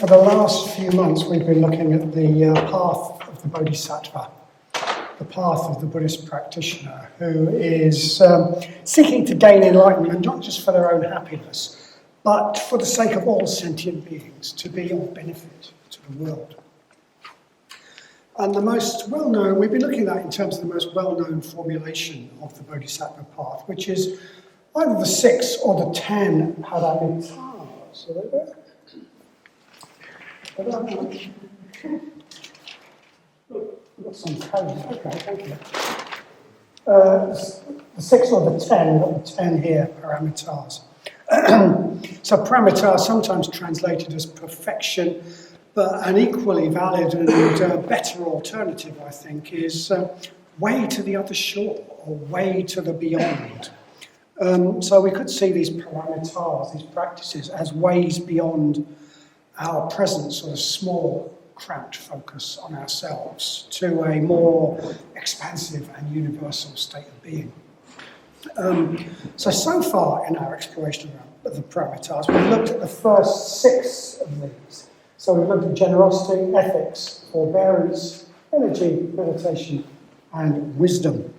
For the last few months, we've been looking at the path of the Bodhisattva, the path of the Buddhist practitioner who is seeking to gain enlightenment, not just for their own happiness, but for the sake of all sentient beings, to be of benefit to the world. And the most well-known, we've been looking at that in terms of the most well-known formulation of the Bodhisattva path, which is either the 6 or the 10 paramitars. So there we go. We've got some code. Okay, thank you. The 6 or the 10, we've got the 10 here, paramitars. So paramitars, sometimes translated as perfection, but an equally valid and better alternative, I think, is way to the other shore, or way to the beyond. So we could see these paramitars, these practices, as ways beyond our present sort of small, cramped focus on ourselves to a more expansive and universal state of being. So far in our exploration of the paramitars, we've looked at the first 6 of these. So we've looked at generosity, ethics, forbearance, energy, meditation, and wisdom.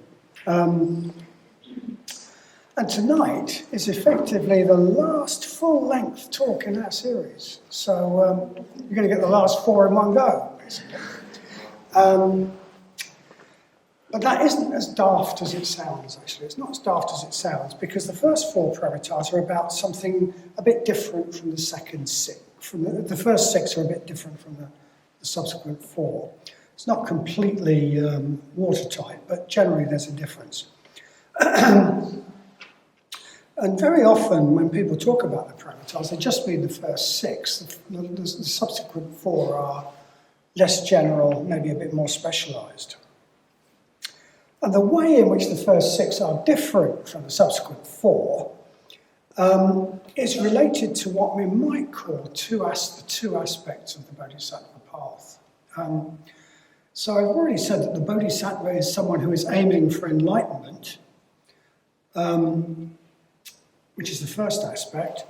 And tonight is effectively the last full-length talk in our series. So you're going to get the last 4 in one go, basically. But that isn't as daft as it sounds, actually. It's not as daft as it sounds, because the first 4 paramitars are about something a bit different from the second 6. The first 6 are a bit different from the subsequent 4. It's not completely watertight, but generally there's a difference. And very often when people talk about the paramitars, they just mean the first 6. The subsequent 4 are less general, maybe a bit more specialised. And the way in which the first 6 are different from the subsequent 4 is related to what we might call the two aspects of the Bodhisattva path. So I've already said that the Bodhisattva is someone who is aiming for enlightenment, which is the first aspect,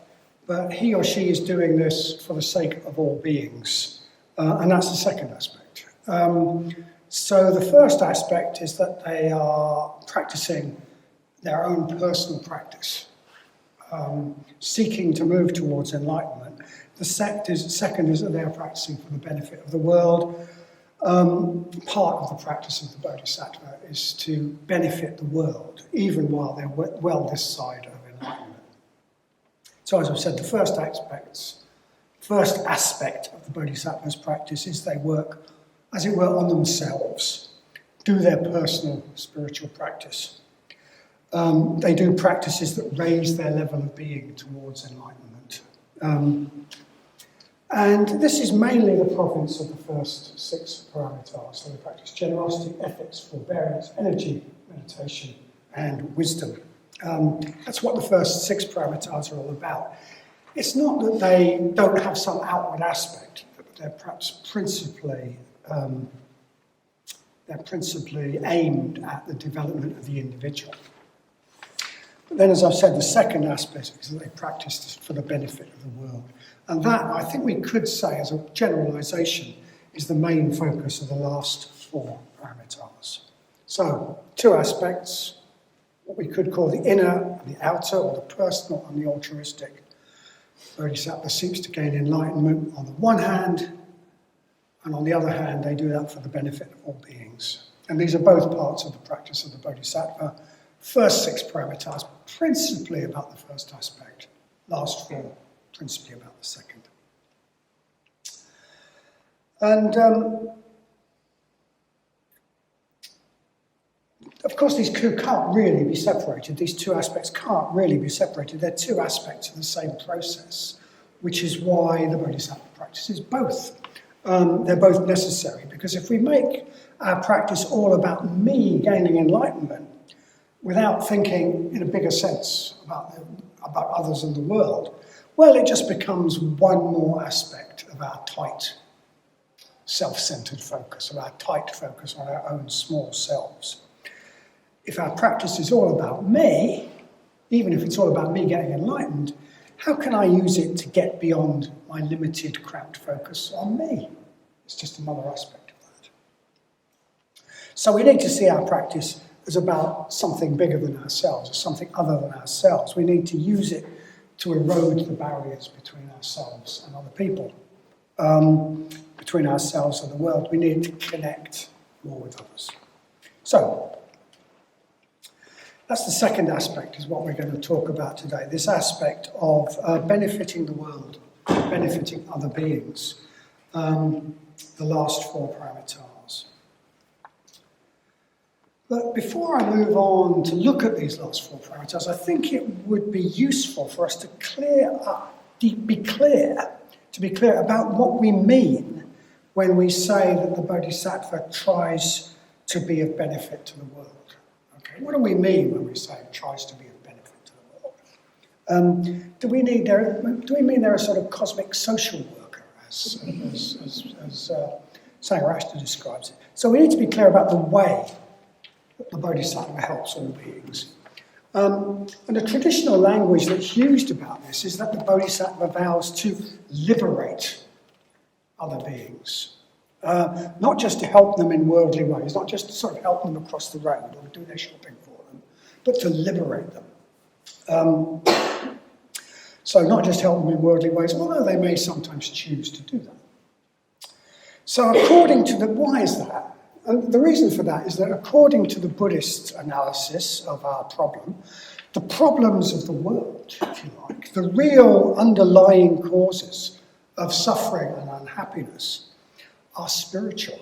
but he or she is doing this for the sake of all beings, and that's the second aspect. So the first aspect is that they are practicing their own personal practice, seeking to move towards enlightenment. The second is that they are practicing for the benefit of the world. Part of the practice of the Bodhisattva is to benefit the world, even while they're well this side of enlightenment. So as I've said, the first aspect of the Bodhisattva's practice is they work, as it were, on themselves, do their personal spiritual practice. They do practices that raise their level of being towards enlightenment. And this is mainly the province of the first 6 paramitars. So they practice generosity, ethics, forbearance, energy, meditation, and wisdom. That's what the first 6 paramitars are all about. It's not that they don't have some outward aspect, but they're perhaps principally aimed at the development of the individual. But then, as I've said, the second aspect is that they practice for the benefit of the world. And that, I think we could say, as a generalisation, is the main focus of the last 4 paramitars. So, 2 aspects, what we could call the inner and the outer, or the personal and the altruistic. Bodhisattva seeks to gain enlightenment on the one hand, and on the other hand, they do that for the benefit of all beings. And these are both parts of the practice of the Bodhisattva. First 6 paramitars, principally about the first aspect. Last 4, principally about the second. And of course, these 2 can't really be separated. These 2 aspects can't really be separated. They're 2 aspects of the same process, which is why the Bodhisattva practices both. They're both necessary, because if we make our practice all about me gaining enlightenment without thinking in a bigger sense about others and the world, well, it just becomes one more aspect of our tight, self-centered focus, of our tight focus on our own small selves. If our practice is all about me, even if it's all about me getting enlightened, how can I use it to get beyond my limited, cramped focus on me? It's just another aspect of that. So we need to see our practice as about something bigger than ourselves, or something other than ourselves. We need to use it to erode the barriers between ourselves and other people, between ourselves and the world. We need to connect more with others. So, that's the second aspect, is what we're going to talk about today. This aspect of benefiting the world, benefiting other beings. The last four parameters. But before I move on to look at these last four parameters, I think it would be useful for us to be clear about what we mean when we say that the Bodhisattva tries to be of benefit to the world. Okay, what do we mean when we say it tries to be of benefit to the world? Do we mean they're a sort of cosmic social worker, as Sangha describes it? So we need to be clear about the way that the Bodhisattva helps all beings. And the traditional language that's used about this is that the Bodhisattva vows to liberate other beings. Not just to help them in worldly ways, not just to sort of help them across the road or do their shopping for them, but to liberate them. So not just help them in worldly ways, although they may sometimes choose to do that. So according to why is that? And the reason for that is that according to the Buddhist analysis of our problem, the problems of the world, if you like, the real underlying causes of suffering and unhappiness are spiritual.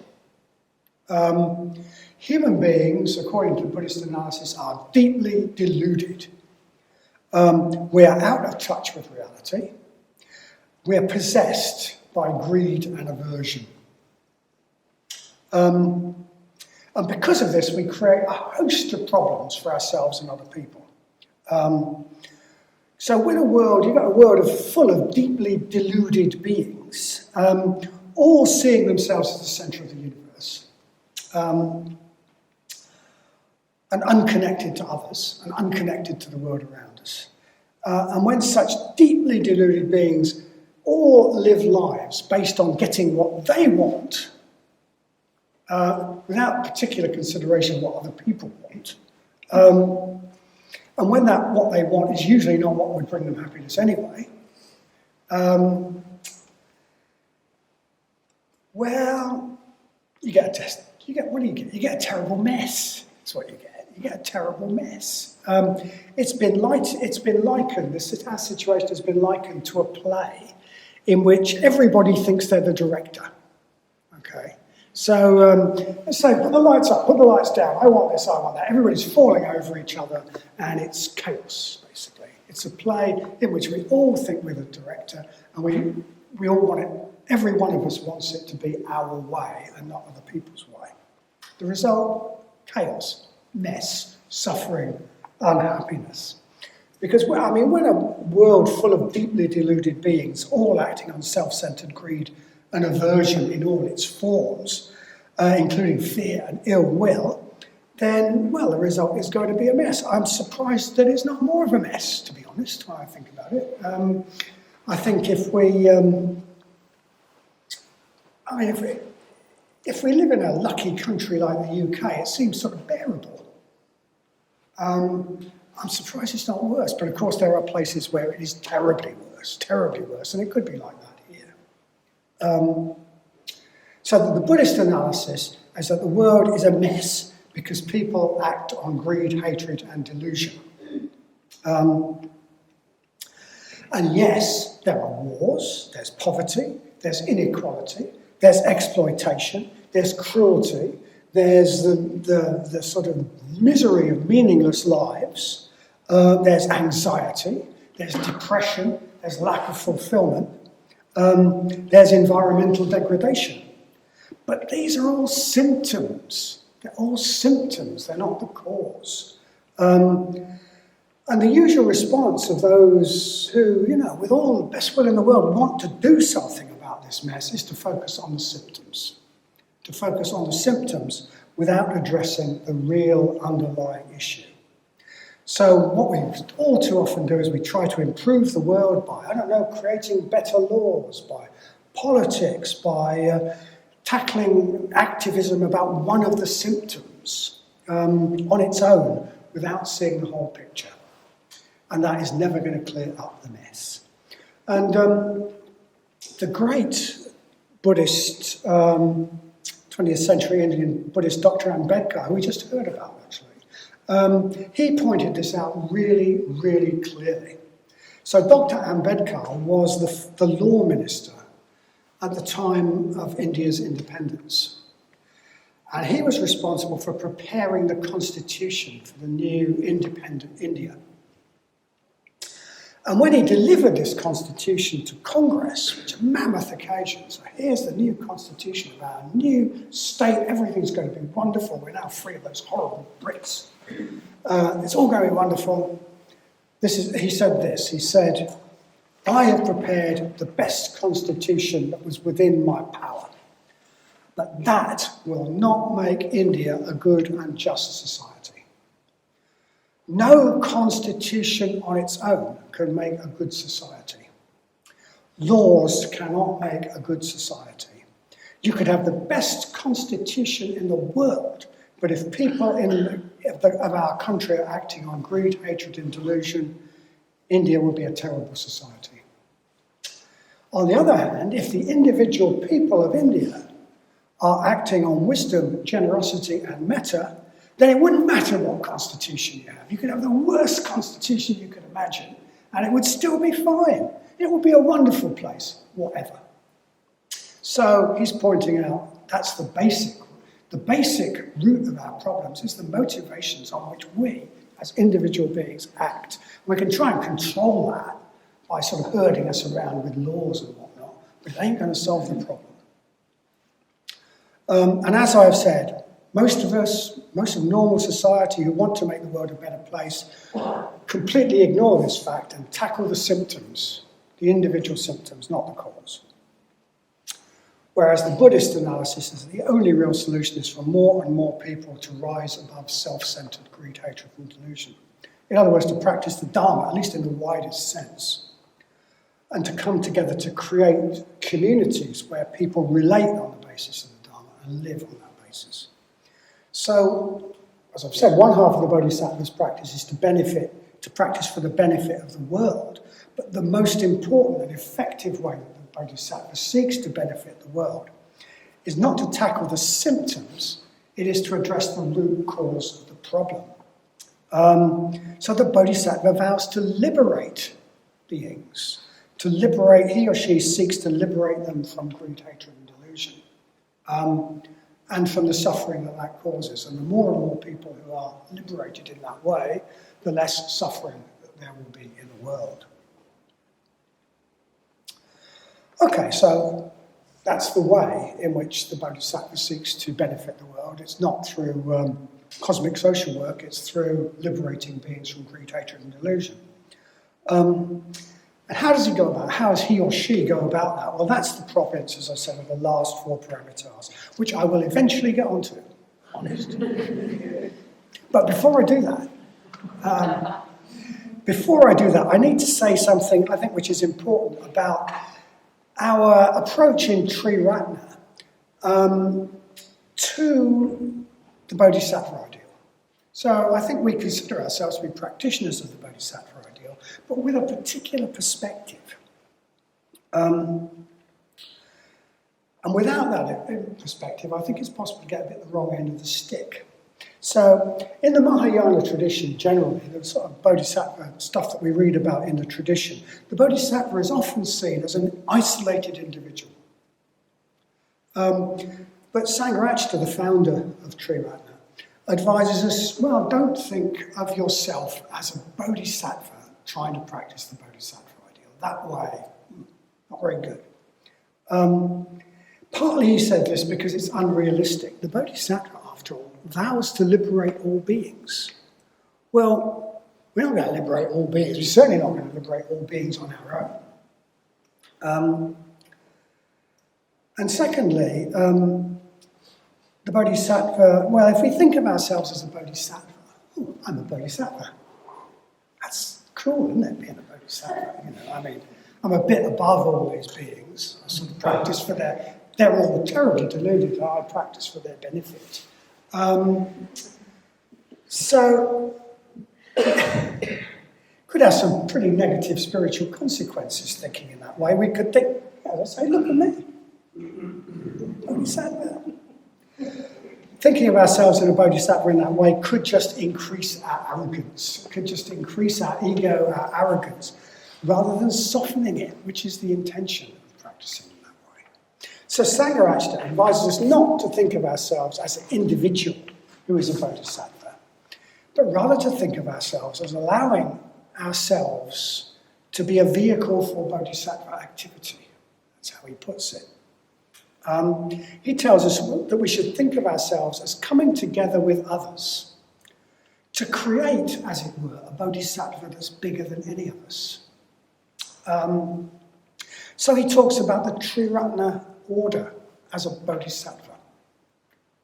Human beings, according to Buddhist analysis, are deeply deluded. We are out of touch with reality. We are possessed by greed and aversion. And because of this, we create a host of problems for ourselves and other people. So when you've got a world full of deeply deluded beings, all seeing themselves as the centre of the universe, and unconnected to others, and unconnected to the world around us. And when such deeply deluded beings all live lives based on getting what they want, without particular consideration of what other people want, and when what they want is usually not what would bring them happiness anyway, well, you get a test. What do you get? You get a terrible mess. That's what you get. You get a terrible mess. It's been likened. Our situation has been likened to a play in which everybody thinks they're the director. Okay. So let's say, put the lights up, put the lights down. I want this, I want that. Everybody's falling over each other, and it's chaos, basically. It's a play in which we all think we're the director, and we all want it. Every one of us wants it to be our way and not other people's way. The result, chaos, mess, suffering, unhappiness. Because, when a world full of deeply deluded beings, all acting on self-centered greed and aversion in all its forms, including fear and ill will, then, well, the result is going to be a mess. I'm surprised that it's not more of a mess, to be honest, when I think about it. I think if we live in a lucky country like the UK, it seems sort of bearable. I'm surprised it's not worse, but of course there are places where it is terribly worse, and it could be like that here. So the Buddhist analysis is that the world is a mess because people act on greed, hatred, and delusion. And yes, there are wars, there's poverty, there's inequality, there's exploitation, there's cruelty, there's the sort of misery of meaningless lives, there's anxiety, there's depression, there's lack of fulfillment, there's environmental degradation. But these are all symptoms. They're all symptoms, they're not the cause. And the usual response of those who, with all the best will in the world, want to do something about this mess is to focus on the symptoms. To focus on the symptoms without addressing the real underlying issue. So what we all too often do is we try to improve the world by, I don't know, creating better laws, by politics, by tackling activism about one of the symptoms on its own without seeing the whole picture. And that is never going to clear up the mess. And the great Buddhist, 20th century Indian Buddhist Dr. Ambedkar, who we just heard about actually, he pointed this out really, really clearly. So Dr. Ambedkar was the law minister at the time of India's independence. And he was responsible for preparing the constitution for the new independent India. And when he delivered this constitution to Congress, which are mammoth occasions, so here's the new constitution of our new state, everything's going to be wonderful, we're now free of those horrible Brits. It's all going to be wonderful. He said, I have prepared the best constitution that was within my power, but that will not make India a good and just society. No constitution on its own can make a good society. Laws cannot make a good society. You could have the best constitution in the world, but if people of our country are acting on greed, hatred, and delusion, India will be a terrible society. On the other hand, if the individual people of India are acting on wisdom, generosity, and metta, then it wouldn't matter what constitution you have. You could have the worst constitution you could imagine, and it would still be fine. It would be a wonderful place, whatever. So he's pointing out that's the basic root of our problems is the motivations on which we, as individual beings, act. We can try and control that by sort of herding us around with laws and whatnot, but it ain't going to solve the problem. And as I've said, most of normal society who want to make the world a better place completely ignore this fact and tackle the symptoms, the individual symptoms, not the cause. Whereas the Buddhist analysis is the only real solution is for more and more people to rise above self-centered greed, hatred, and delusion. In other words, to practice the Dharma, at least in the widest sense, and to come together to create communities where people relate on the basis of the Dharma and live on that basis. So, as I've said, one half of the Bodhisattva's practice is to practice for the benefit of the world, but the most important and effective way that the Bodhisattva seeks to benefit the world is not to tackle the symptoms, it is to address the root cause of the problem. So the Bodhisattva vows to liberate beings, he or she seeks to liberate them from greed, hatred, and delusion, and from the suffering that causes. And the more and more people who are liberated in that way, the less suffering that there will be in the world. Okay, so that's the way in which the Bodhisattva seeks to benefit the world. It's not through cosmic social work, it's through liberating beings from greed, hatred, and delusion. And how does he or she go about that? Well, that's the province, as I said, of the last four parameters, which I will eventually get onto, honest. But before I do that, I need to say something, I think, which is important about our approach in Triratna to the Bodhisattva ideal. So I think we consider ourselves to be practitioners of the Bodhisattva ideal, but with a particular perspective. And without that perspective, I think it's possible to get a bit the wrong end of the stick. So in the Mahayana tradition, generally, the sort of Bodhisattva stuff that we read about in the tradition, the Bodhisattva is often seen as an isolated individual. But Sangha, the founder of Triratna, advises us, well, don't think of yourself as a Bodhisattva trying to practice the Bodhisattva ideal. That way, not very good. Partly he said this because it's unrealistic. The Bodhisattva, after all, vows to liberate all beings. Well, we're not going to liberate all beings. We're certainly not going to liberate all beings on our own. And secondly, the Bodhisattva, well, if we think of ourselves as a Bodhisattva, I'm a Bodhisattva. That's cool, isn't it, being a bodhisattva? You know, I mean, I'm a bit above all these beings. I sort of practice for they're all terribly deluded. I practice for their benefit. So, could have some pretty negative spiritual consequences thinking in that way. We could think, let's say, look at me. Bodhisattva. Thinking of ourselves in a bodhisattva in that way could just increase our arrogance, could just increase our ego, our arrogance, rather than softening it, which is the intention of practicing in that way. So Sangha actually advises us not to think of ourselves as an individual who is a bodhisattva, but rather to think of ourselves as allowing ourselves to be a vehicle for bodhisattva activity. That's how he puts it. He tells us that we should think of ourselves as coming together with others to create, as it were, a bodhisattva that's bigger than any of us. So he talks about the Triratna order as a bodhisattva,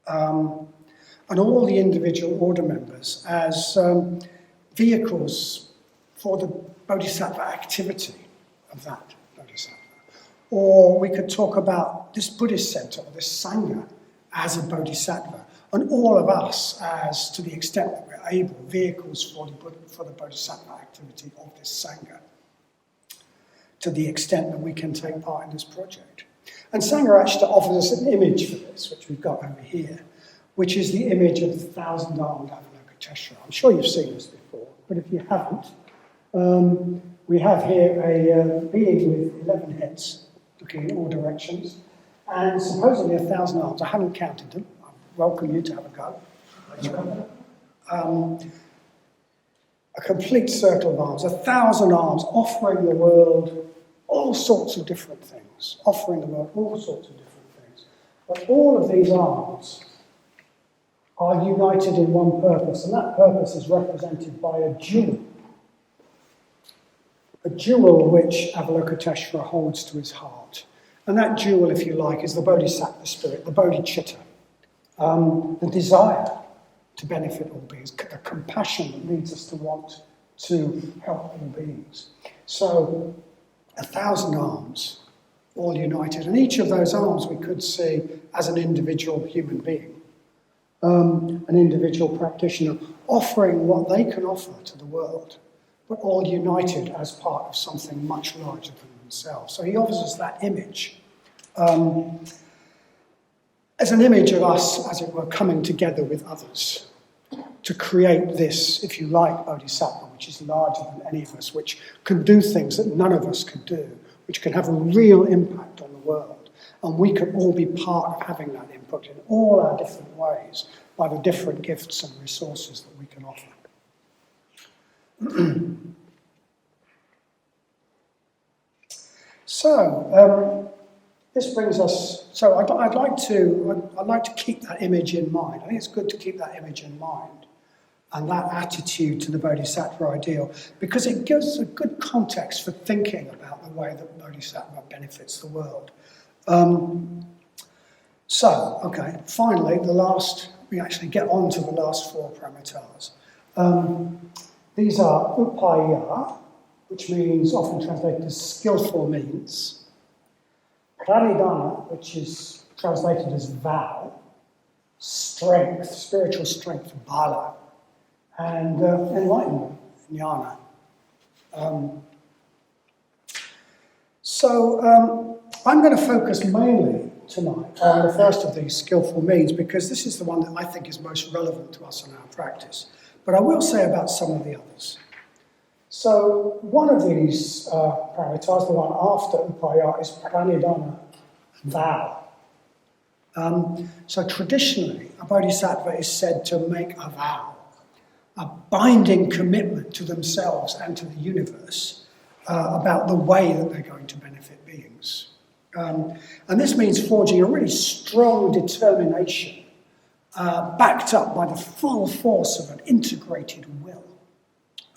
and all the individual order members as vehicles for the bodhisattva activity of that bodhisattva. Or we could talk about this Buddhist Centre or this Sangha as a bodhisattva, and all of us as, to the extent that we're able, vehicles for the bodhisattva activity of this Sangha, to the extent that we can take part in this project. And Sangha actually offers us an image for this, which we've got over here, which is the image of the 1,000-armed Avalokiteshvara. I'm sure you've seen this before, but if you haven't, we have here a being with 11 heads, looking in all directions, and supposedly 1,000 arms. I haven't counted them. I welcome you to have a go. A complete circle of arms, 1,000 arms, offering the world all sorts of different things. But all of these arms are united in one purpose, and that purpose is represented by a jewel which Avalokiteshvara holds to his heart. And that jewel, if you like, is the bodhisattva spirit, the bodhicitta, the desire to benefit all beings, the compassion that leads us to want to help all beings. So, 1,000 arms, all united, and each of those arms we could see as an individual human being, an individual practitioner offering what they can offer to the world, but all united as part of something much larger than themselves. So he offers us that image as an image of us, as it were, coming together with others to create this, if you like, bodhisattva, which is larger than any of us, which can do things that none of us can do, which can have a real impact on the world. And we can all be part of having that input in all our different ways by the different gifts and resources that we can offer. So, this brings us. So, I'd like to keep that image in mind. I think it's good to keep that image in mind and that attitude to the bodhisattva ideal, because it gives a good context for thinking about the way that bodhisattva benefits the world. Finally, we actually get on to the last four parameters. These are upaya, which means often translated as skillful means, pranidhana, which is translated as vow, strength, spiritual strength, bala, and enlightenment, jnana. I'm going to focus mainly tonight on the first of these skillful means, because this is the one that I think is most relevant to us in our practice. But I will say about some of the others. So one of these parameters, the one after upaya, is pranidhana, vow. So traditionally, a bodhisattva is said to make a vow, a binding commitment to themselves and to the universe about the way that they're going to benefit beings. And this means forging a really strong determination backed up by the full force of an integrated will,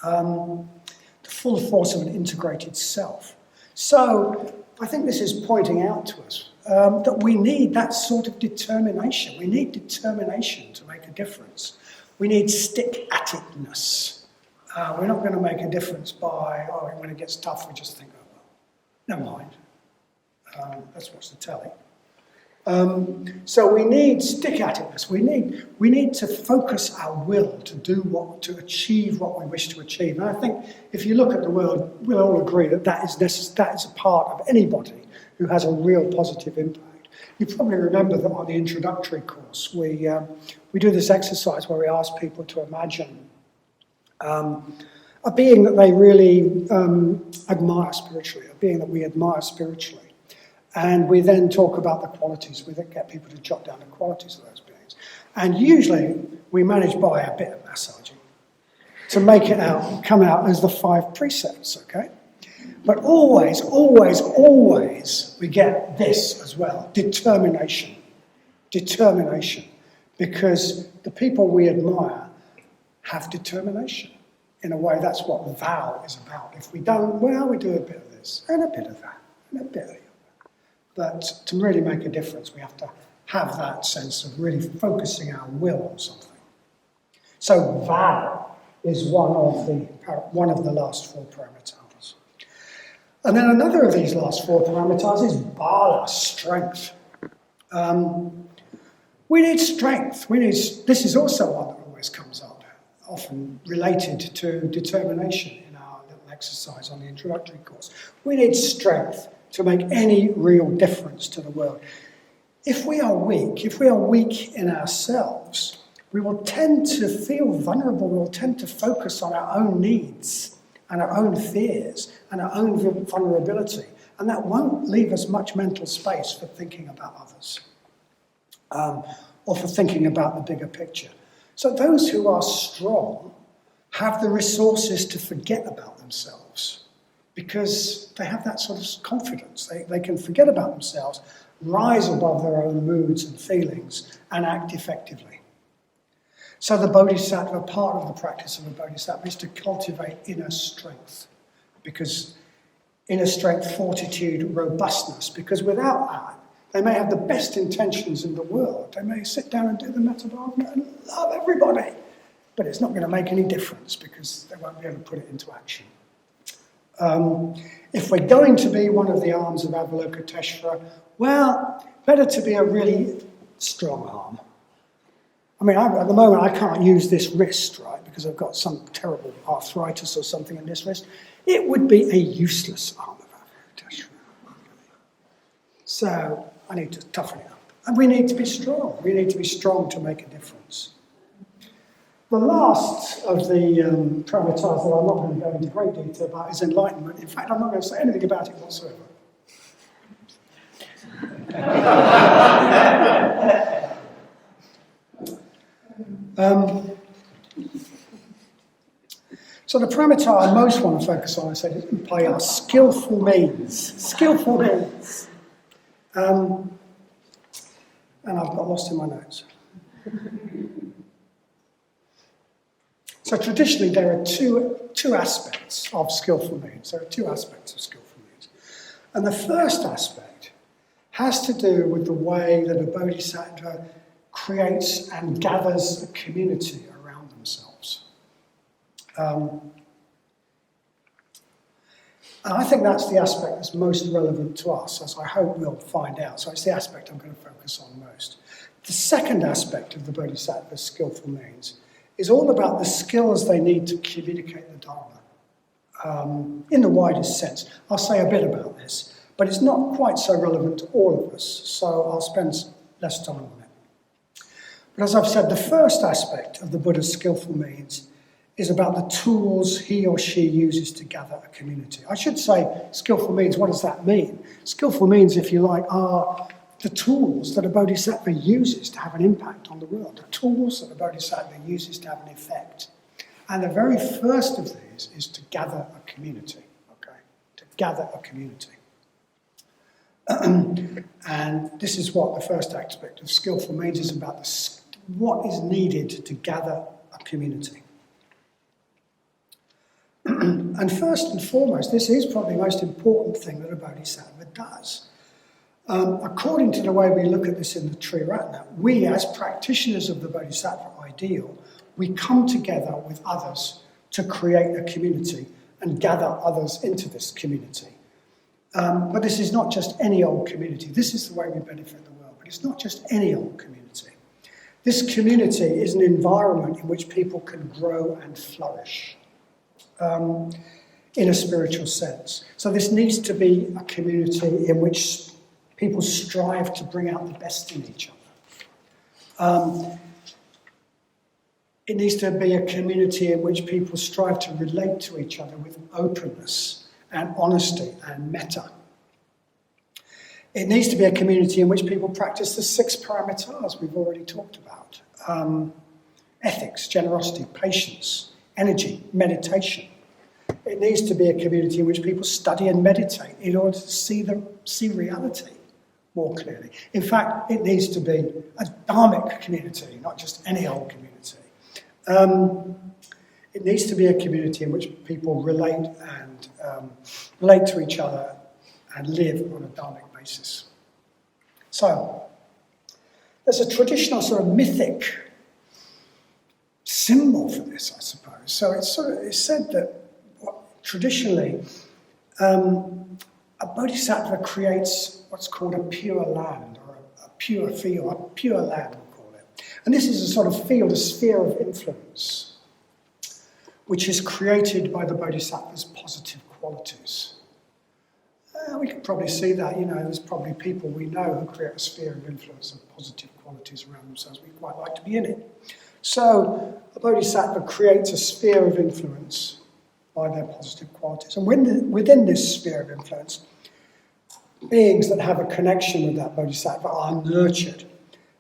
the full force of an integrated self. So I think this is pointing out to us that we need that sort of determination. We need determination to make a difference. We need stick-at-itness. We're not going to make a difference by, when it gets tough, we just think, oh, well, never mind. Let's watch the telly. So we need stick-at-itness. We need to focus our will to achieve what we wish to achieve. And I think if you look at the world, we'll all agree that that is a part of anybody who has a real positive impact. You probably remember that on the introductory course, we do this exercise where we ask people to imagine a being that they really admire spiritually, a being that we admire spiritually. And we then talk about the qualities. We then get people to jot down the qualities of those beings. And usually we manage by a bit of massaging to make it come out as the 5 precepts, okay? But always, always, always we get this as well, determination. Determination. Because the people we admire have determination. In a way, that's what the vow is about. If we don't, well, we do a bit of this, and a bit of that, and a bit of that. But to really make a difference, we have to have that sense of really focusing our will on something. So vow is one of the last 4 parameters. And then another of these last 4 parameters is bala, strength. We need strength. This is also one that always comes up, often related to determination in our little exercise on the introductory course. We need strength to make any real difference to the world. If we are weak in ourselves, we will tend to feel vulnerable, we will tend to focus on our own needs and our own fears and our own vulnerability, and that won't leave us much mental space for thinking about others or for thinking about the bigger picture. So those who are strong have the resources to forget about themselves, because they have that sort of confidence. They can forget about themselves, rise above their own moods and feelings, and act effectively. So the Bodhisattva, part of the practice of the Bodhisattva, is to cultivate inner strength. Because inner strength, fortitude, robustness, because without that, they may have the best intentions in the world. They may sit down and do the metta bhavana and love everybody, but it's not going to make any difference because they won't be able to put it into action. If we're going to be one of the arms of Avalokiteshvara, well, better to be a really strong arm. I mean, at the moment, I can't use this wrist, right, because I've got some terrible arthritis or something in this wrist. It would be a useless arm of Avalokiteshvara. So I need to toughen it up. And we need to be strong. We need to be strong to make a difference. The last of the parameters that I'm not going to go into great detail about is enlightenment. In fact, I'm not going to say anything about it whatsoever. So the parameter I most want to focus on, I said, is play are skillful means. Skillful means. And I've got lost in my notes. So traditionally, there are two aspects of skillful means. There are 2 aspects of skillful means. And the first aspect has to do with the way that a bodhisattva creates and gathers a community around themselves. And I think that's the aspect that's most relevant to us, as I hope we'll find out. So it's the aspect I'm going to focus on most. The second aspect of the bodhisattva's skillful means is all about the skills they need to communicate the Dharma in the widest sense. I'll say a bit about this, but it's not quite so relevant to all of us, so I'll spend less time on it. But as I've said, the first aspect of the Buddha's skillful means is about the tools he or she uses to gather a community. I should say skillful means, what does that mean? Skillful means, if you like, are the tools that a bodhisattva uses to have an impact on the world, the tools that a bodhisattva uses to have an effect. And the very first of these is to gather a community, okay? To gather a community. And this is what the first aspect of skillful means is about, what is needed to gather a community. And first and foremost, this is probably the most important thing that a bodhisattva does. According to the way we look at this in the Triratna, we as practitioners of the bodhisattva ideal, we come together with others to create a community and gather others into this community. But this is not just any old community. This is the way we benefit the world, but it's not just any old community. This community is an environment in which people can grow and flourish in a spiritual sense. So this needs to be a community in which people strive to bring out the best in each other. It needs to be a community in which people strive to relate to each other with openness and honesty and metta. It needs to be a community in which people practice the 6 parameters we've already talked about. Ethics, generosity, patience, energy, meditation. It needs to be a community in which people study and meditate in order to see reality more clearly. In fact, it needs to be a dharmic community, not just any old community. It needs to be a community in which people relate to each other and live on a dharmic basis. So, there's a traditional sort of mythic symbol for this, I suppose. So it's said that traditionally a bodhisattva creates what's called a pure land, or a pure field, a pure land we call it. And this is a sort of field, a sphere of influence, which is created by the bodhisattva's positive qualities. We can probably see that, there's probably people we know who create a sphere of influence of positive qualities around themselves. We quite like to be in it. So a bodhisattva creates a sphere of influence by their positive qualities. And within this sphere of influence, beings that have a connection with that bodhisattva are nurtured.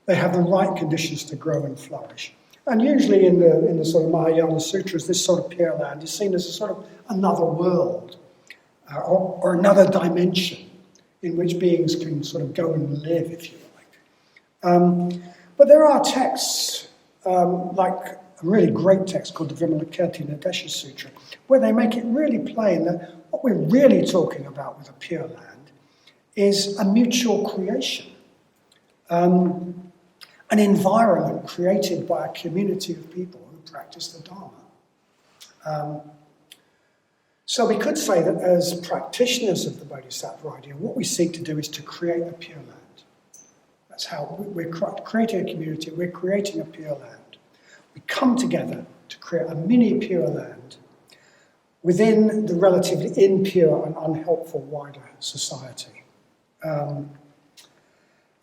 They have the right conditions to grow and flourish. And usually in the sort of Mahayana sutras, this sort of pure land is seen as a sort of another world or another dimension in which beings can sort of go and live, if you like. But there are texts, like a really great text called the Vimalakirti Nadesha Sutra, where they make it really plain that what we're really talking about with a pure land is a mutual creation. An environment created by a community of people who practice the Dharma. So we could say that as practitioners of the Bodhisattva idea, what we seek to do is to create a pure land. That's how we're creating a community, we're creating a pure land. We come together to create a mini pure land within the relatively impure and unhelpful wider society. And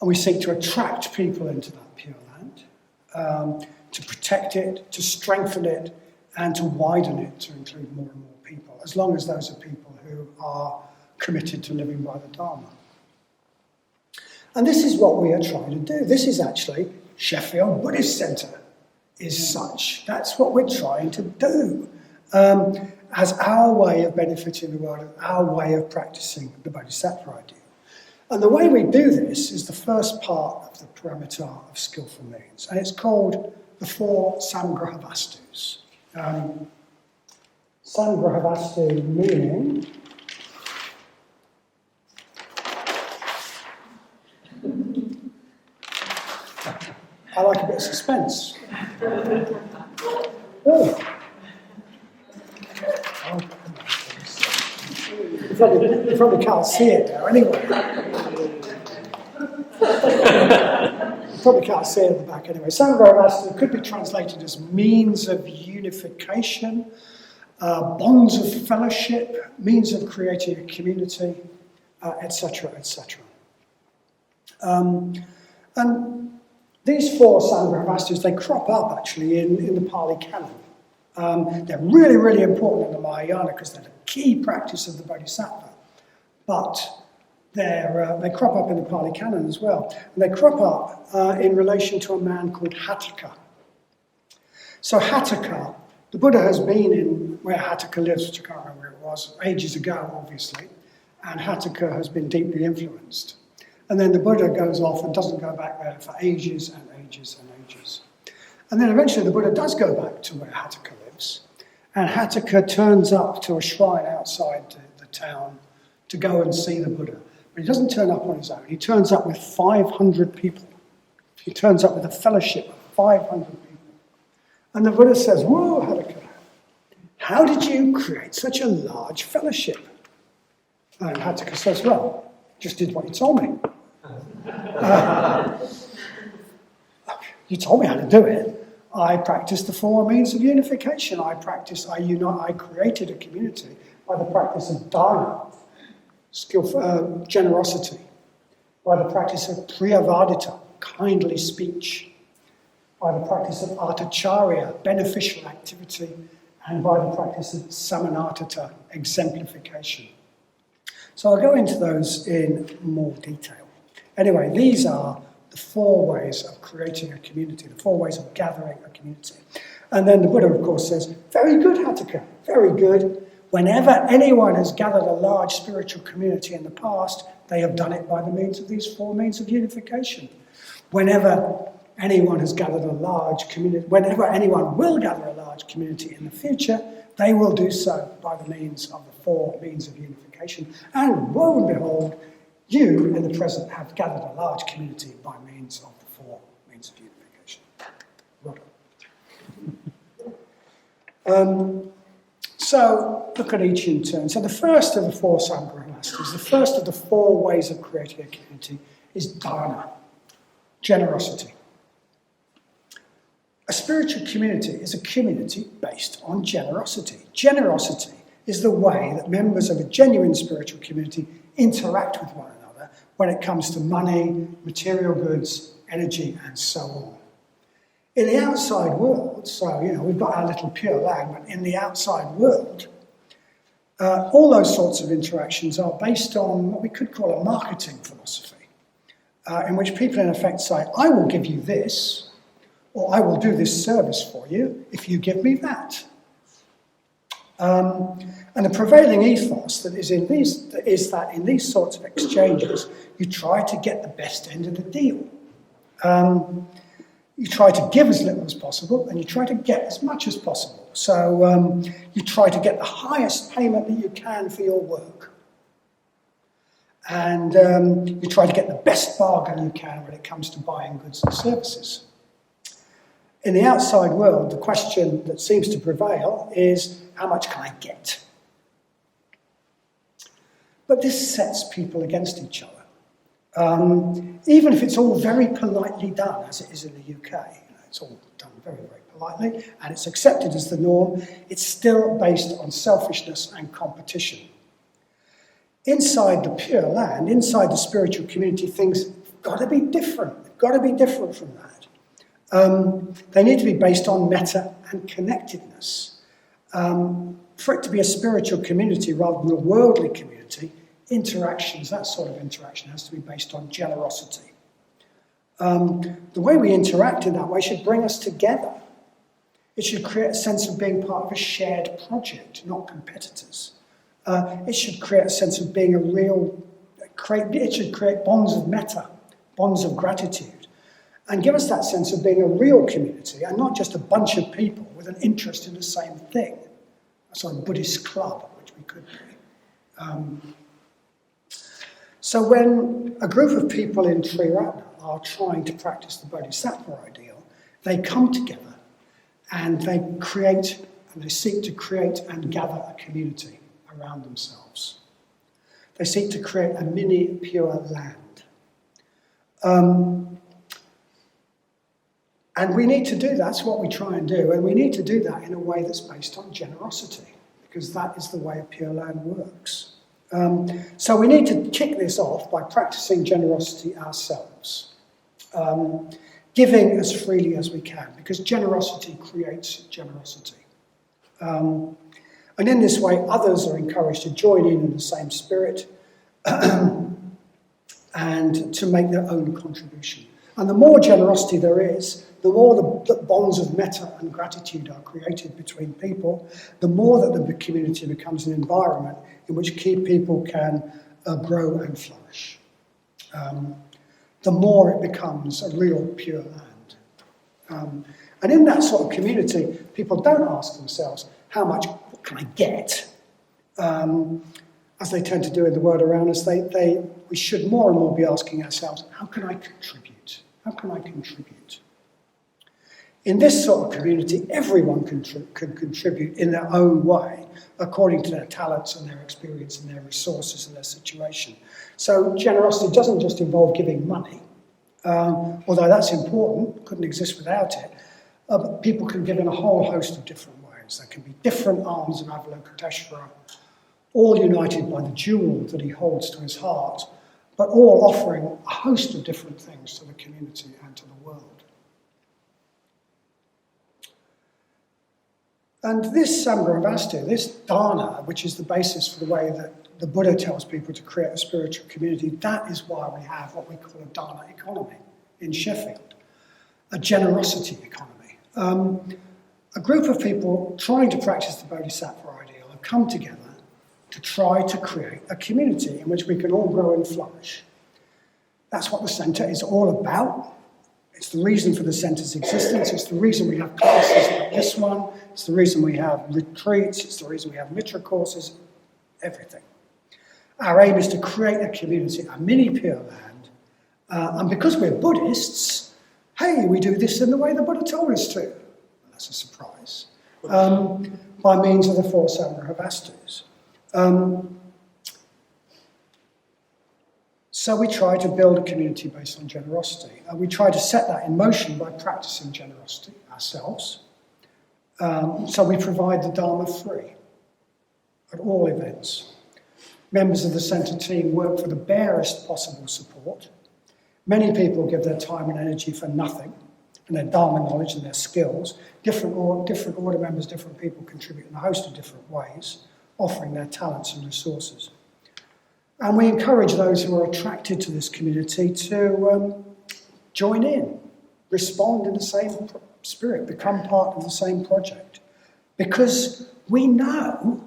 we seek to attract people into that pure land, to protect it, to strengthen it, and to widen it to include more and more people, as long as those are people who are committed to living by the Dharma. And this is what we are trying to do. This is actually Sheffield Buddhist Centre is such. That's what we're trying to do as our way of benefiting the world, our way of practicing the Bodhisattva idea. And the way we do this is the first part of the parameter of skillful means, and it's called the 4 Sangrahavastus. Sangrahavastu meaning I like a bit of suspense. Oh. You probably can't see it now anyway. You probably can't see it at the back anyway. Sangrahavastu could be translated as means of unification, bonds of fellowship, means of creating a community, etc., etc. And these 4 Sangrahavastu, they crop up actually in the Pali Canon. They're really, really important in the Mahayana because they're the key practice of the Bodhisattva. But they crop up in the Pali Canon as well. And they crop up in relation to a man called Hataka. So Hataka, the Buddha has been in where Hataka lives, which I can't remember where it was, ages ago, obviously. And Hataka has been deeply influenced. And then the Buddha goes off and doesn't go back there for ages and ages and ages. And then eventually the Buddha does go back to where Hataka lives. And Hataka turns up to a shrine outside the town to go and see the Buddha. But he doesn't turn up on his own. He turns up with 500 people. He turns up with a fellowship of 500 people. And the Buddha says, "Whoa, Hataka, how did you create such a large fellowship? And Hattika says, well, just did what you told me. You told me how to do it. I practiced the 4 means of unification. I created a community by the practice of dana, generosity, by the practice of priyavadita, kindly speech, by the practice of atacharya, beneficial activity, and by the practice of samanatata, exemplification. So I'll go into those in more detail. Anyway, these are the 4 ways of creating a community, the 4 ways of gathering a community. And then the Buddha, of course, says, very good, Hattika, very good. Whenever anyone has gathered a large spiritual community in the past, they have done it by the means of these 4 means of unification. Whenever anyone has gathered a large community, whenever anyone will gather a large community in the future, they will do so by the means of the 4 means of unification. And lo and behold, you in the present have gathered a large community by means of the 4 means of unification. Well done. So look at each in turn. So the first of the 4 Sangha masters, the first of the 4 ways of creating a community is dana, generosity. A spiritual community is a community based on generosity. Generosity is the way that members of a genuine spiritual community interact with one another when it comes to money, material goods, energy, and so on. In the outside world, so, we've got our little Pure Land, but in the outside world, all those sorts of interactions are based on what we could call a marketing philosophy, in which people in effect say, I will give you this, or I will do this service for you if you give me that. And the prevailing ethos that is that in these sorts of exchanges, you try to get the best end of the deal. You try to give as little as possible, and you try to get as much as possible. So you try to get the highest payment that you can for your work. And you try to get the best bargain you can when it comes to buying goods and services. In the outside world, the question that seems to prevail is, how much can I get? But this sets people against each other. Even if it's all very politely done, as it is in the UK, it's all done very, very politely, and it's accepted as the norm, it's still based on selfishness and competition. Inside the Pure Land, inside the spiritual community, things have got to be different. They've got to be different from that. They need to be based on metta and connectedness. For it to be a spiritual community rather than a worldly community, interactions, that sort of interaction has to be based on generosity. The way we interact in that way should bring us together. It should create a sense of being part of a shared project, not competitors. It should create a sense of being it should create bonds of metta, bonds of gratitude, and give us that sense of being a real community and not just a bunch of people with an interest in the same thing. A sort of Buddhist club, which we could be. So when a group of people in Triratna are trying to practice the Bodhisattva ideal, they come together and they seek to create and gather a community around themselves. They seek to create a mini Pure Land. And we need to do that. That's what we try and do. And we need to do that in a way that's based on generosity, because that is the way a Pure Land works. So we need to kick this off by practicing generosity ourselves, giving as freely as we can, because generosity creates generosity. And in this way, others are encouraged to join in the same spirit and to make their own contribution. And the more generosity there is, the more the bonds of metta and gratitude are created between people, the more that the community becomes an environment in which people can grow and flourish. The more it becomes a real Pure Land. And in that sort of community, people don't ask themselves, what can I get? As they tend to do in the world around us, we should more and more be asking ourselves, how can I contribute? How can I contribute? In this sort of community, everyone can contribute in their own way, according to their talents and their experience and their resources and their situation. So generosity doesn't just involve giving money, although that's important, couldn't exist without it, but people can give in a whole host of different ways. There can be different arms of Avalokiteshvara, all united by the jewel that he holds to his heart, but all offering a host of different things to the community and to the world. And this Sangha, this dana, which is the basis for the way that the Buddha tells people to create a spiritual community, that is why we have what we call a dana economy in Sheffield, a generosity economy. A group of people trying to practice the Bodhisattva ideal have come together to try to create a community in which we can all grow and flourish. That's what the centre is all about. It's the reason for the centre's existence. It's the reason we have classes like this one. It's the reason we have retreats. It's the reason we have mitra courses, everything. Our aim is to create a community, a mini Pure Land. And because we're Buddhists, hey, we do this in the way the Buddha told us to. That's a surprise. By means of the 4 Sangha. So we try to build a community based on generosity. We try to set that in motion by practicing generosity ourselves. So we provide the Dharma free at all events. Members of the centre team work for the barest possible support. Many people give their time and energy for nothing, and their Dharma knowledge and their skills. Different order members, different people contribute in a host of different ways, offering their talents and resources. And we encourage those who are attracted to this community to join in, respond in the same spirit, become part of the same project. Because we know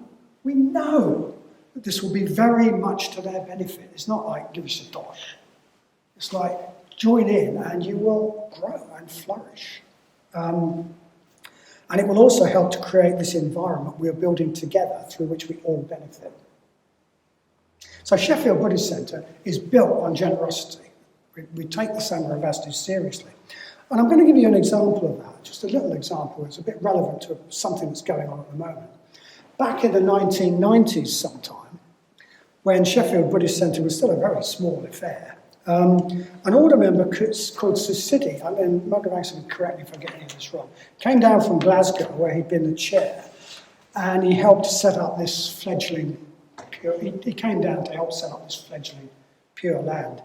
that this will be very much to their benefit. It's not like, give us a dosh. It's like, join in and you will grow and flourish. And it will also help to create this environment we are building together through which we all benefit. So Sheffield Buddhist Centre is built on generosity. We take the Sangha seriously. And I'm going to give you an example of that, just a little example. It's a bit relevant to something that's going on at the moment. Back in the 1990s sometime, when Sheffield Buddhist Centre was still a very small affair, an order member called Susiddhi, and Mogavangsa would correct me if I get any of this wrong, came down from Glasgow, where he'd been the chair, and he helped set up this fledgling he came down to help set up this fledgling Pure Land.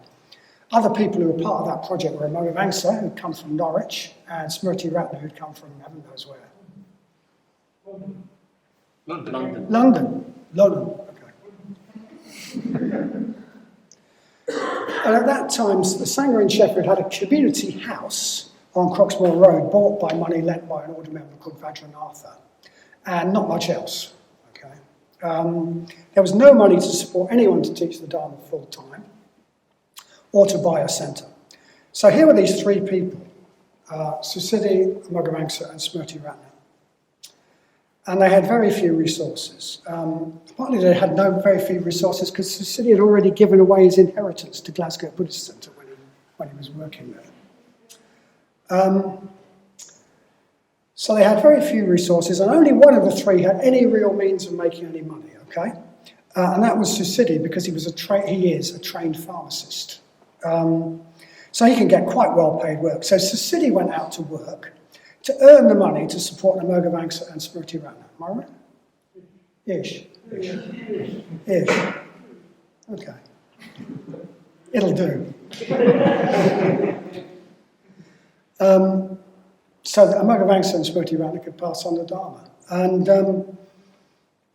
Other people who were part of that project were Mogavangsa, who'd come from Norwich, and Smriti Ratna, who'd come from heaven knows where. London. Okay. And at that time, the Sangha in Sheffield had a community house on Croxmore Road, bought by money lent by an order member called Vadanya, and not much else. There was no money to support anyone to teach the Dharma full time or to buy a centre. So here were these 3 people, Susiddhi, Mogavangsa and Smriti Ratna. And they had very few resources. Partly they had very few resources because Susiddhi had already given away his inheritance to Glasgow Buddhist Centre when he was working there. So they had very few resources, and only one of the 3 had any real means of making any money, okay? And that was Susiddhi, because he is a trained pharmacist. So he can get quite well-paid work. So Susiddhi went out to work to earn the money to support the Mogavangsa and Smriti Ratna. Am I right? Ish. Okay. It'll do. So that Mogavangsa and Smriti Ratna could pass on the Dharma. And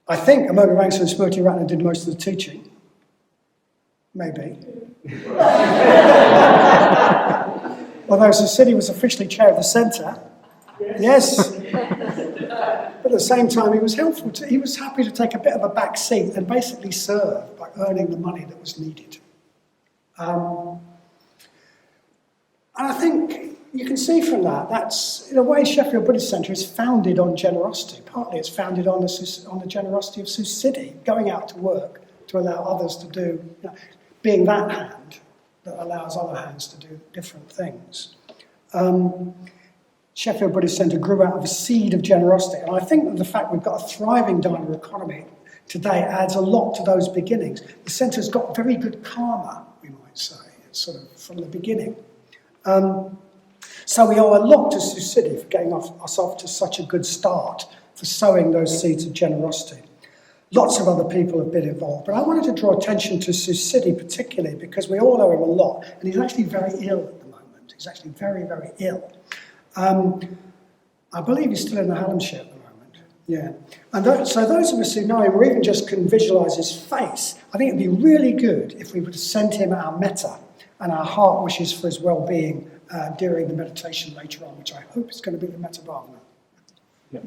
I think Mogavangsa and Smriti Ratna did most of the teaching. Maybe. Although Susiddhi was officially chair of the centre. Yes. But at the same time, he was helpful. He was happy to take a bit of a back seat and basically serve by earning the money that was needed. And I think you can see from that's, in a way, Sheffield Buddhist Centre is founded on generosity. Partly it's founded on the generosity of Susiddhi, going out to work to allow others to do, being that hand that allows other hands to do different things. Sheffield Buddhist Centre grew out of a seed of generosity. And I think that the fact we've got a thriving donor economy today adds a lot to those beginnings. The centre's got very good karma, we might say, sort of from the beginning. So we owe a lot to Susiddhi for getting us off to such a good start, for sowing those seeds of generosity. Lots of other people have been involved, but I wanted to draw attention to Susiddhi particularly because we all owe him a lot, and he's actually very ill at the moment. He's actually very, very ill. I believe he's still in the Hallamshire at the moment. Yeah. And so those of us who know him, or even just can visualise his face, I think it'd be really good if we would send him our metta and our heart wishes for his well-being during the meditation later on, which I hope is going to be the Metta Bhavana. Yeah.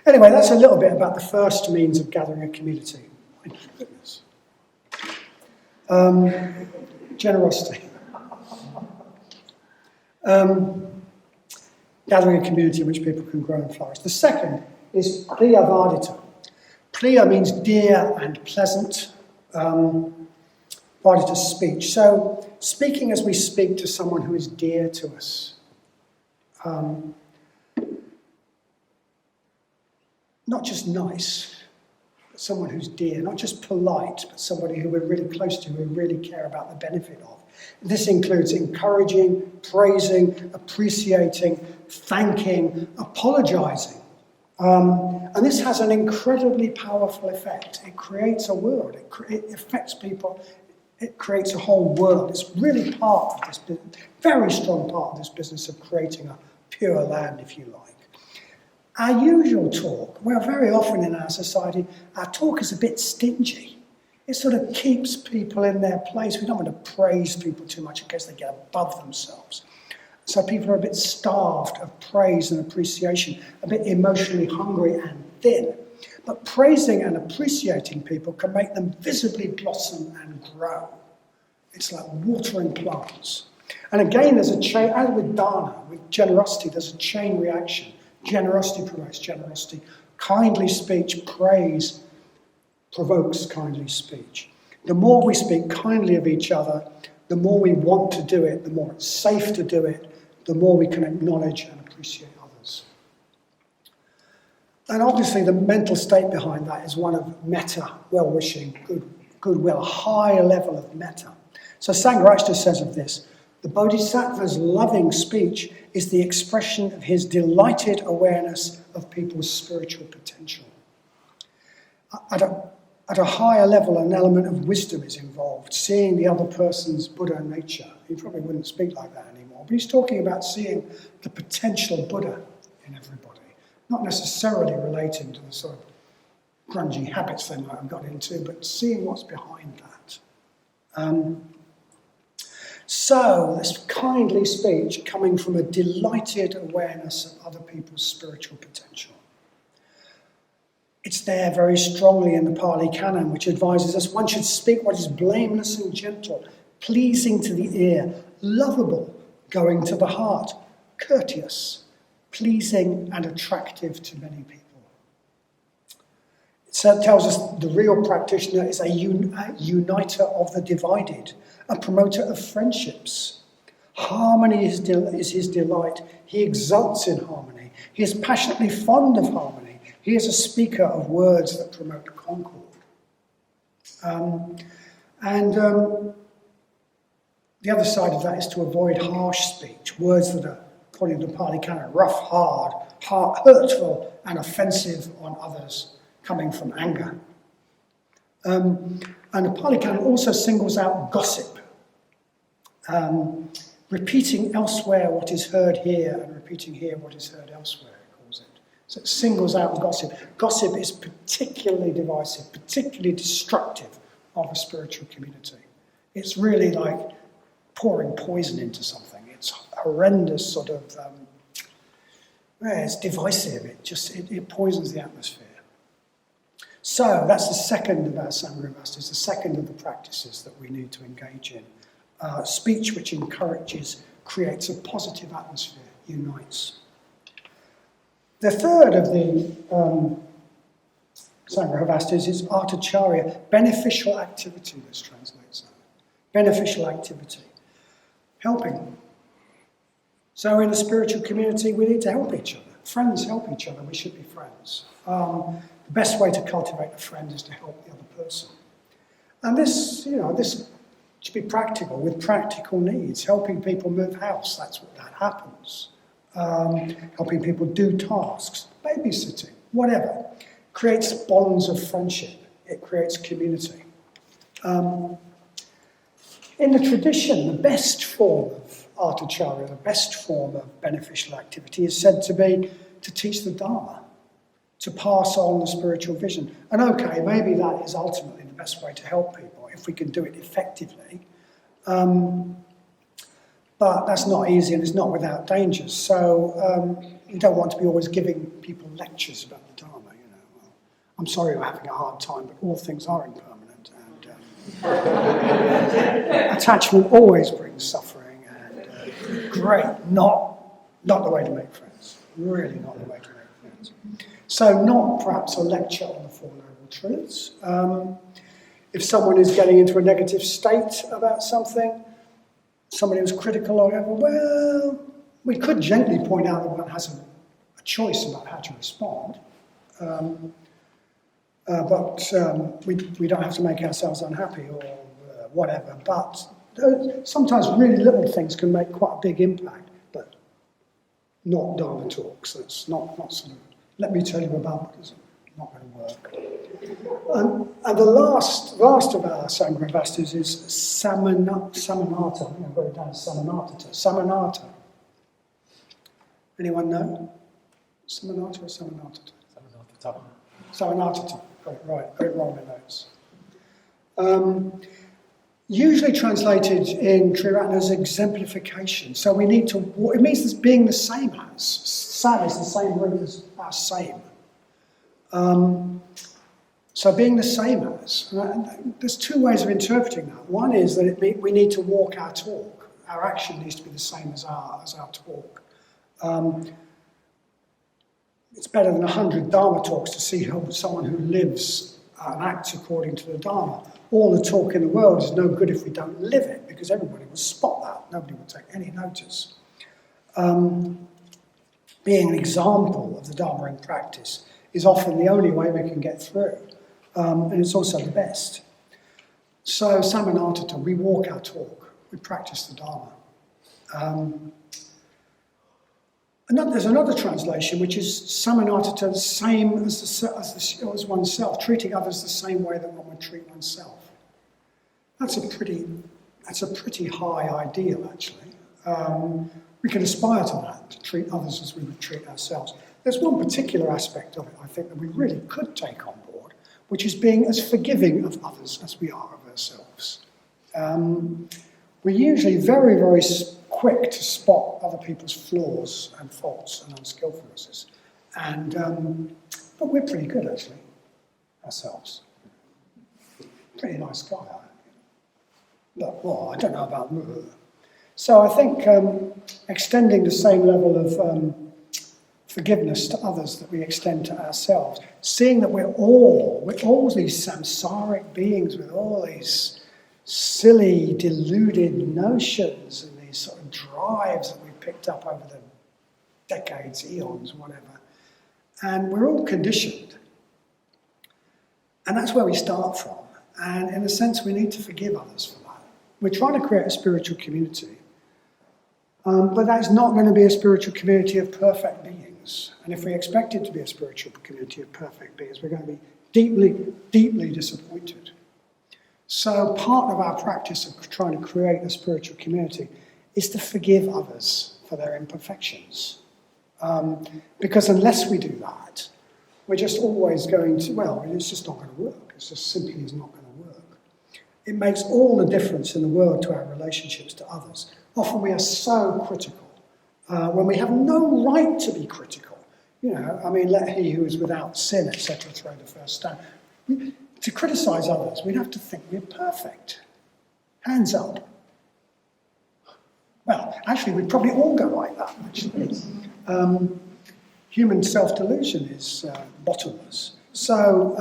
Anyway, that's a little bit about the first means of gathering a community. My goodness. Generosity. Gathering a community in which people can grow and flourish. The second is Priya Vadita. Priya means dear and pleasant. Vadita, speech. So, speaking as we speak to someone who is dear to us. Not just nice, but someone who's dear. Not just polite, but somebody who we're really close to, who we really care about the benefit of. This includes encouraging, praising, appreciating, thanking, apologising. And this has an incredibly powerful effect. It creates a world. It affects people. It creates a whole world. It's really part of this business, very strong part of this business of creating a pure land, if you like. Our usual talk, well, very often in our society, our talk is a bit stingy. It sort of keeps people in their place. We don't want to praise people too much in case they get above themselves. So people are a bit starved of praise and appreciation, a bit emotionally hungry and thin. But praising and appreciating people can make them visibly blossom and grow. It's like watering plants. And again, there's a chain, as with dana, with generosity, there's a chain reaction. Generosity promotes generosity. Kindly speech, praise, provokes kindly speech. The more we speak kindly of each other, the more we want to do it, the more it's safe to do it, the more we can acknowledge and appreciate others. And obviously the mental state behind that is one of metta, well-wishing, goodwill, a high level of metta. So Sangha says of this, the Bodhisattva's loving speech is the expression of his delighted awareness of people's spiritual potential. At a higher level, an element of wisdom is involved, seeing the other person's Buddha nature. He probably wouldn't speak like that anymore, but he's talking about seeing the potential Buddha in everybody, not necessarily relating to the sort of grungy habits they might have got into, but seeing what's behind that. So, this kindly speech coming from a delighted awareness of other people's spiritual potential. It's there very strongly in the Pali Canon, which advises us one should speak what is blameless and gentle, pleasing to the ear, lovable, going to the heart, courteous, pleasing and attractive to many people. It tells us the real practitioner is a uniter of the divided, a promoter of friendships. Harmony is his delight. He exults in harmony. He is passionately fond of harmony. He is a speaker of words that promote concord. The other side of that is to avoid harsh speech, words that are, according to the Pali Canon, rough, hard, hurtful and offensive on others, coming from anger. And the Pali Canon also singles out gossip, repeating elsewhere what is heard here and repeating here what is heard elsewhere, it calls it. So it singles out gossip. Gossip is particularly divisive, particularly destructive of a spiritual community. It's really like pouring poison into something. It's horrendous sort of, it's divisive. It poisons the atmosphere. So that's the second of our Sangha Vastas, the second of the practices that we need to engage in. Speech which encourages, creates a positive atmosphere, unites. The third of the Sangha Vastas is artacharya, beneficial activity, this translates out. Beneficial activity. Helping. So in a spiritual community, we need to help each other. Friends help each other, we should be friends. The best way to cultivate a friend is to help the other person. And this should be practical, with practical needs. Helping people move house, that's what that happens. Helping people do tasks, babysitting, whatever. Creates bonds of friendship. It creates community. In the tradition, the best form of archetypal, the best form of beneficial activity is said to be to teach the Dharma, to pass on the spiritual vision. And okay, maybe that is ultimately the best way to help people, if we can do it effectively. But that's not easy and it's not without dangers. So you don't want to be always giving people lectures about the Dharma. Well, I'm sorry you're having a hard time, but all things are impermanent. And attachment always brings suffering. And great, not the way to make friends. Really not the way to make friends. So not perhaps a lecture on the Four Noble Truths. If someone is getting into a negative state about something, somebody who's critical or whatever, well, we could gently point out that one has a choice about how to respond. But we don't have to make ourselves unhappy or whatever. But sometimes really little things can make quite a big impact, but not Dharma talks. That's not sort of, let me tell you about Buddhism. Not going to work. And the last of our Sangha Vastas is Samanata. I think I've got it down as Samanata. Samanata. Anyone know? Samanata or Samanata? Samanata. Got it right. Got it wrong in notes. Usually translated in Triratna as exemplification. So we need to, it means this being the same as. Sam is the same root as our same. So being the same as, there's two ways of interpreting that. One is that we need to walk our talk. Our action needs to be the same as our talk. It's better than 100 Dharma talks to see how someone who lives and acts according to the Dharma. All the talk in the world is no good if we don't live it, because everybody will spot that. Nobody will take any notice. Being an example of the Dharma in practice is often the only way we can get through. And it's also the best. So, Samanata, we walk our talk. We practice the Dharma. There's another translation, which is Samanata, the same as oneself, treating others the same way that one would treat oneself. That's a pretty high ideal, actually. We can aspire to that, to treat others as we would treat ourselves. There's one particular aspect of it, I think, that we really could take on board, which is being as forgiving of others as we are of ourselves. We're usually very, very quick to spot other people's flaws and faults and unskillfulnesses. But we're pretty good, actually, ourselves. Pretty nice guy, but, well, I don't know about you. So I think extending the same level of forgiveness to others that we extend to ourselves, seeing that we're all these samsaric beings with all these silly, deluded notions and these sort of drives that we picked up over the decades, eons, whatever. And we're all conditioned. And that's where we start from. And in a sense, we need to forgive others for that. We're trying to create a spiritual community. But that's not going to be a spiritual community of perfect beings. And if we expect it to be a spiritual community of perfect beings, we're going to be deeply, deeply disappointed. So part of our practice of trying to create a spiritual community is to forgive others for their imperfections. Because unless we do that, we're just always going to, well, it's just not going to work. It's just simply is not going to work. It makes all the difference in the world to our relationships to others. Often we are so critical, when we have no right to be critical. Let he who is without sin, etc., throw the first stone. To criticise others, we'd have to think we're perfect. Hands up. Well, actually, we'd probably all go like that, actually. Human self-delusion is bottomless. So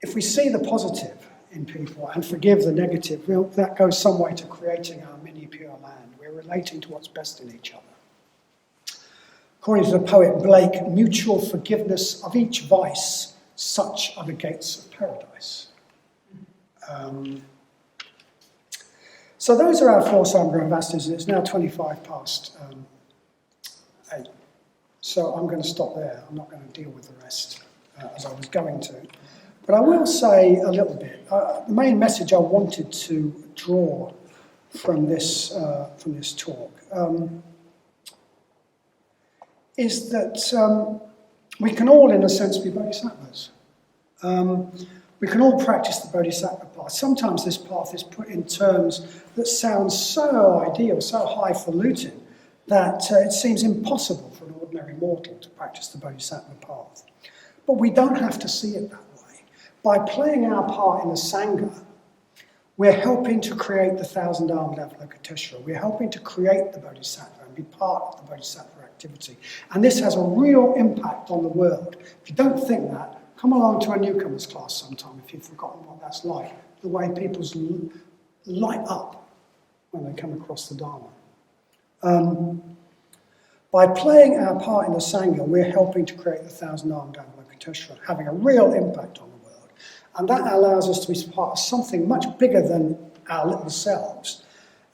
if we see the positive in people and forgive the negative, that goes some way to creating our mini Pure Land. We're relating to what's best in each other. According to the poet Blake, mutual forgiveness of each vice, such are the gates of paradise. So those are our 4 Sangha ambassadors, and it's now 25 past 8. So I'm going to stop there. I'm not going to deal with the rest as I was going to. But I will say a little bit. The main message I wanted to draw from this talk is that we can all, in a sense, be bodhisattvas. We can all practice the bodhisattva path. Sometimes this path is put in terms that sound so ideal, so highfalutin, that it seems impossible for an ordinary mortal to practice the bodhisattva path. But we don't have to see it that way. By playing our part in the Sangha, we're helping to create the 1,000-armed Avalokiteshvara. We're helping to create the bodhisattva and be part of the bodhisattva activity. And this has a real impact on the world. If you don't think that, come along to a newcomers class sometime if you've forgotten what that's like, the way people light up when they come across the Dharma. By playing our part in the Sangha, we're helping to create the 1,000-armed Avalokiteshvara, having a real impact on the world. And that allows us to be part of something much bigger than our little selves,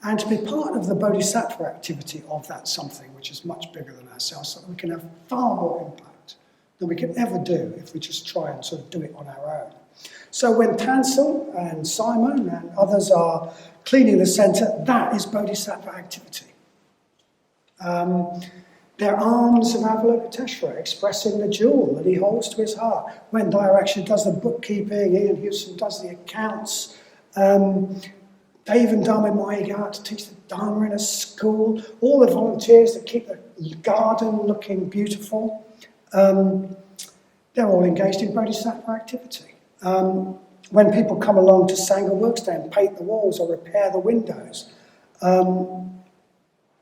and to be part of the bodhisattva activity of that something which is much bigger than ourselves, so that we can have far more impact than we could ever do if we just try and sort of do it on our own. So when Tansel and Simon and others are cleaning the centre, that is bodhisattva activity. Their arms of Avalokiteshvara expressing the jewel that he holds to his heart. When Dyer actually does the bookkeeping, Ian Hewson does the accounts, Dave and Dharma Mai go out to teach the Dharma in a school, all the volunteers that keep the garden looking beautiful, they're all engaged in bodhisattva activity. When people come along to Sangha works day and paint the walls or repair the windows,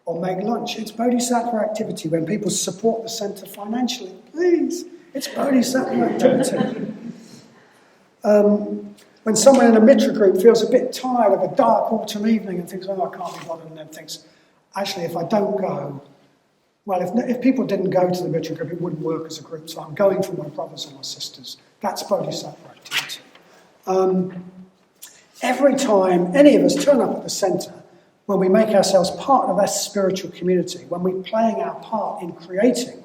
or make lunch, it's bodhisattva activity. When people support the centre financially, please, it's bodhisattva activity. When someone in a mitra group feels a bit tired of a dark autumn evening and thinks, oh, I can't be bothered, and then thinks, actually, if I don't go, well, if people didn't go to the mitra group, it wouldn't work as a group, so I'm going for my brothers and my sisters. That's bodhisattva activity. Every time any of us turn up at the centre, when we make ourselves part of that spiritual community, when we're playing our part in creating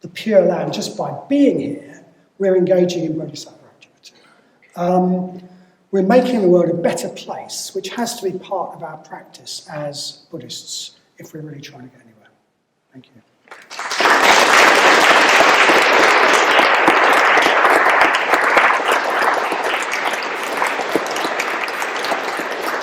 the Pure Land just by being here, we're engaging in bodhisattva activity. We're making the world a better place, which has to be part of our practice as Buddhists if we're really trying to get anywhere. Thank you.